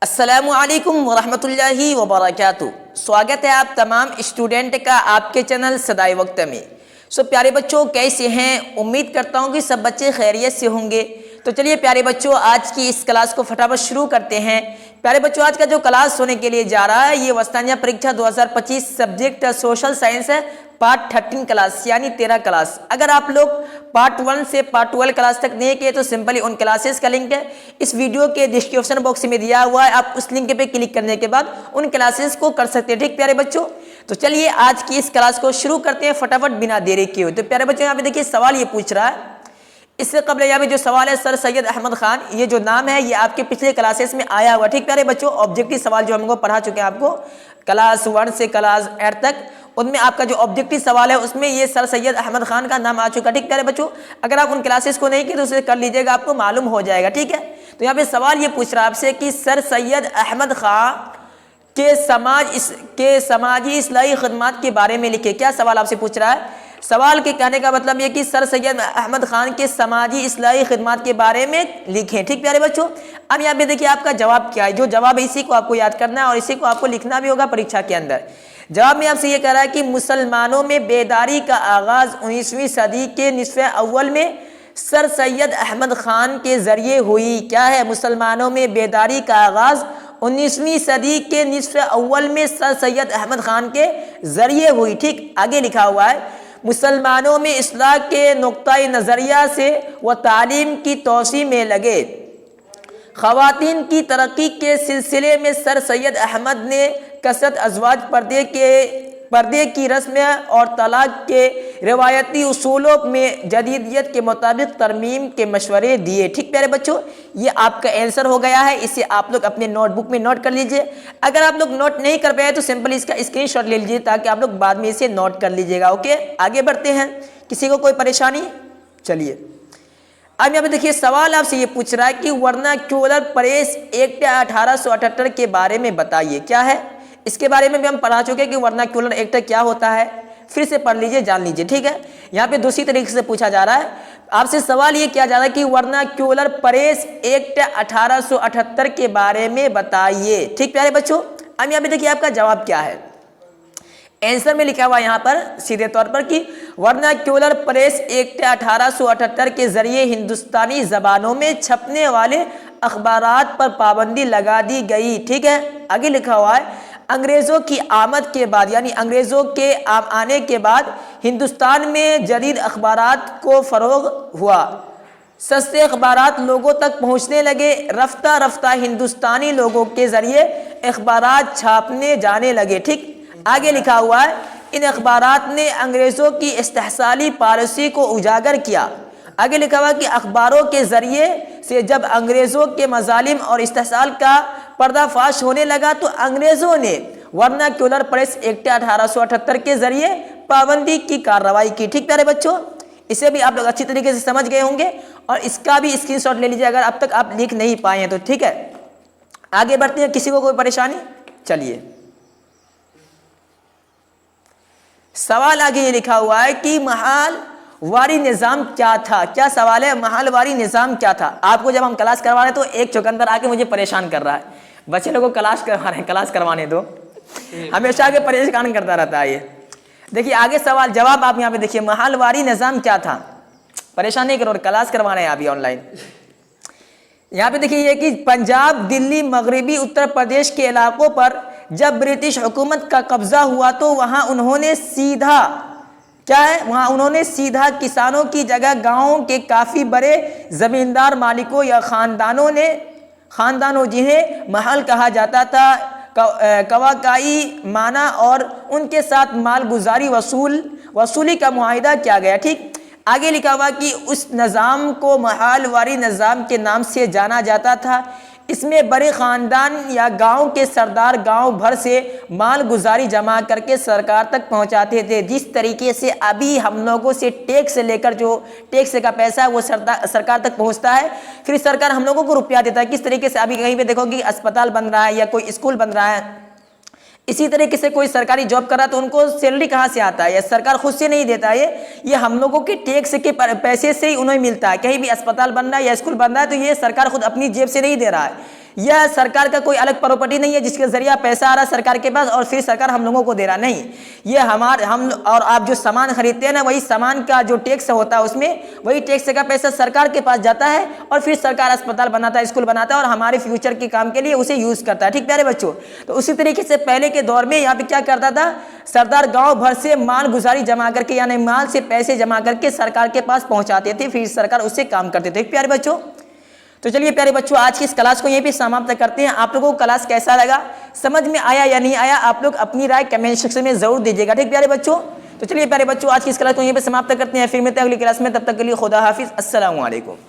अस्सलामुअलैकुम वरहमतुल्लाहि वबरकातुहू। स्वागत है आप तमाम स्टूडेंट का आपके चैनल सदाए वक्त में। प्यारे बच्चों, कैसे हैं? उम्मीद करता हूं कि सब बच्चे खैरियत से होंगे। तो चलिए प्यारे बच्चों, आज की इस क्लास को फटाफट शुरू करते हैं। प्यारे बच्चों, आज का जो क्लास होने के लिए जा रहा है ये वस्तानिया परीक्षा 2025 सब्जेक्ट सोशल साइंस है, पार्ट 13 क्लास यानी 13 क्लास। अगर आप लोग पार्ट 1 से पार्ट 12 क्लास तक नहीं किए तो सिंपली उन क्लासेस का लिंक है इस वीडियो के डिस्क्रिप्शन बॉक्स में दिया हुआ है। आप उस लिंक पे क्लिक करने के बाद उन क्लासेस को कर सकते हैं। ठीक प्यारे बच्चों, तो चलिए आज की इस क्लास को शुरू करते हैं फटाफट बिना देरी किए। तो प्यारे बच्चों, यहाँ पे देखिए सवाल ये पूछ रहा है। इससे कबल यहाँ पे जो सवाल है सर सैयद अहमद खान, ये जो नाम है ये आपके पिछले क्लासेस में आया हुआ। ठीक प्यारे बच्चों, ऑब्जेक्टिव सवाल जो हमको पढ़ा चुके हैं आपको क्लास 1 से क्लास 8 तक, उनमें आपका जो ऑब्जेक्टिव सवाल है उसमें ये सर सैयद अहमद खान का नाम आ चुका। ठीक प्यारे बच्चों, अगर आप उन क्लासेस को नहीं किए तो उसे कर लीजिएगा, आपको मालूम हो जाएगा। ठीक है, तो यहाँ पे सवाल ये पूछ रहा है आपसे कि सर सैयद अहमद खान के समाजी इस्लाही खदमात के बारे में लिखे। क्या सवाल आपसे पूछ रहा है? सवाल के कहने का मतलब ये कि सर सैयद अहमद खान के समाजी इस्लाही खिदमत के बारे में लिखें। ठीक प्यारे बच्चों, अब यहाँ पे देखिए आपका जवाब क्या है। जो जवाब है इसी को आपको याद करना है और इसी को आपको लिखना भी होगा परीक्षा के अंदर। जवाब में आपसे ये कह रहा है कि मुसलमानों में बेदारी का आगाज 19वीं सदी के निसफ़े अव्वल में सर सैयद अहमद खान के जरिए हुई। क्या है? मुसलमानों में बेदारी का आगाज 19वीं सदी के निसफ़े अव्वल में सर सैयद अहमद खान के जरिए हुई। ठीक, आगे लिखा हुआ है मुसलमानों में इस्लाह के नुक्ता नज़रिया से व तालीम की तोसी में लगे। ख़वातीन की तरक्की के सिलसिले में सर सैयद अहमद ने कसरत अज़वाज पर्दे की रस्म और तलाक के रिवायती उसूलों में जदीदियत के मुताबिक तरमीम के मशवरे दिए। ठीक प्यारे बच्चों, ये आपका आंसर हो गया है। इसे आप लोग अपने नोटबुक में नोट कर लीजिए। अगर आप लोग नोट नहीं कर पाए तो सिंपल इसका स्क्रीनशॉट ले लीजिए ताकि आप लोग बाद में इसे नोट कर लीजिएगा। ओके, आगे बढ़ते हैं। किसी को कोई परेशानी? चलिए अब यहाँ पे देखिए सवाल आपसे ये पूछ रहा है कि वर्नाक्यूलर प्रेस एक्ट 1878 के बारे में बताइए। क्या है? इसके बारे में भी हम पढ़ा चुके हैं कि वर्नाक्यूलर एक्ट क्या होता है। फिर से पढ़ लीजिए, जान लीजिए। ठीक है, यहाँ पे दूसरी तरीके से पूछा जा रहा है आपसे सवाल ये किया जा रहा है कि वर्नाक्यूलर प्रेस एक्ट 1878 के बारे में बताइए। ठीक प्यारे बच्चों, अब यहाँ पे देखिए आपका जवाब क्या है। आंसर में लिखा हुआ यहाँ पर सीधे तौर पर कि वर्नाक्यूलर प्रेस एक्ट 1878 के जरिए हिंदुस्तानी जबानों में छपने वाले अखबारात पर पाबंदी लगा दी गई। ठीक है, आगे लिखा हुआ है अंग्रेज़ों की आमद के बाद यानी अंग्रेज़ों के आने के बाद हिंदुस्तान में जदीद अखबारात को फ़रोग़ हुआ। सस्ते अखबारात लोगों तक पहुँचने लगे। रफ्ता रफ्ता हिंदुस्तानी लोगों के ज़रिए अखबारात छापने जाने लगे। ठीक, आगे लिखा हुआ है इन अखबारात ने अंग्रेज़ों की इस्तेहसाली पॉलिसी को उजागर किया। आगे लिखा हुआ कि अखबारों के ज़रिए से जब अंग्रेज़ों के मज़ालिम और इस्तेहसाल का पर्दाफाश होने लगा तो अंग्रेज़ों ने वर्नाक्यूलर प्रेस एक्ट 1878 के ज़रिए पाबंदी की कार्रवाई की। ठीक प्यारे बच्चों, इसे भी आप लोग अच्छी तरीके से समझ गए होंगे और इसका भी स्क्रीनशॉट ले लीजिए अगर अब तक आप लिख नहीं पाए हैं तो। ठीक है, आगे बढ़ते हैं। किसी को कोई परेशानी? चलिए सवाल आगे ये लिखा हुआ है कि महालवारी निज़ाम क्या था। क्या सवाल है? महालवारी निज़ाम क्या था? आपको जब हम क्लास करवा रहे हैं तो एक चौकंदर आके मुझे परेशान कर रहा है। बच्चे लोगों को क्लास करवा रहे हैं, क्लास करवाने दो, हमेशा आगे परेशान करता रहता है। ये देखिए आगे सवाल जवाब आप यहाँ पे देखिए, महालवारी निज़ाम क्या था? परेशान नहीं करो, क्लास करवाना है अभी ऑनलाइन। यहाँ पे देखिए ये कि पंजाब, दिल्ली, मगरबी उत्तर प्रदेश के इलाकों पर जब ब्रिटिश हुकूमत का कब्जा हुआ तो वहाँ उन्होंने सीधा क्या है, वहाँ उन्होंने सीधा किसानों की जगह गाँवों के काफ़ी बड़े ज़मींदार मालिकों या ख़ानदानों जिन्हें महल कहा जाता था कवाकाई माना और उनके साथ मालगुजारी वसूली का मुआहिदा किया गया। ठीक, आगे लिखा हुआ कि उस निज़ाम को महालवारी निज़ाम के नाम से जाना जाता था। इसमें बड़े ख़ानदान या गांव के सरदार गांव भर से माल गुजारी जमा करके सरकार तक पहुंचाते थे। जिस तरीके से अभी हम लोगों से टैक्स लेकर जो टैक्स का पैसा है वो सरकार तक पहुंचता है, फिर सरकार हम लोगों को रुपया देता है। किस तरीके से अभी कहीं पे देखो कि अस्पताल बन रहा है या कोई स्कूल बन रहा है, इसी तरीके से कोई सरकारी जॉब कर रहा है तो उनको सैलरी कहाँ से आता है? ये सरकार खुद से नहीं देता है, ये हम लोगों के टैक्स के पैसे से ही उन्हें मिलता है। कहीं भी अस्पताल बन रहा है या स्कूल बन रहा है तो ये सरकार खुद अपनी जेब से नहीं दे रहा है, यह सरकार का कोई अलग प्रॉपर्टी नहीं है जिसके जरिए पैसा आ रहा है सरकार के पास और फिर सरकार हम लोगों को दे रहा नहीं। ये हम और आप जो सामान खरीदते हैं ना, वही सामान का जो टैक्स होता है उसमें वही टैक्स का पैसा सरकार के पास जाता है और फिर सरकार अस्पताल बनाता है, स्कूल बनाता है और हमारे फ्यूचर के काम के लिए उसे यूज करता है। ठीक प्यारे बच्चों, तो उसी तरीके से पहले के दौर में यहाँ पे क्या करता था, सरदार गांव भर से माल गुजारी जमा करके यानी माल से पैसे जमा करके सरकार के पास पहुंचाते थे, फिर सरकार उससे काम करते थे। प्यारे बच्चों, तो चलिए प्यारे बच्चों आज की इस क्लास को यहीं पे समाप्त करते हैं। आप लोगों को क्लास कैसा लगा, समझ में आया या नहीं आया, आप लोग अपनी राय कमेंट सेक्शन में जरूर दीजिएगा। ठीक प्यारे बच्चों, तो चलिए प्यारे बच्चों आज की इस क्लास को यहीं पे समाप्त करते हैं, फिर मिलते हैं अगली क्लास में। तब तक के लिए खुदा हाफिज, अस्सलाम वालेकुम।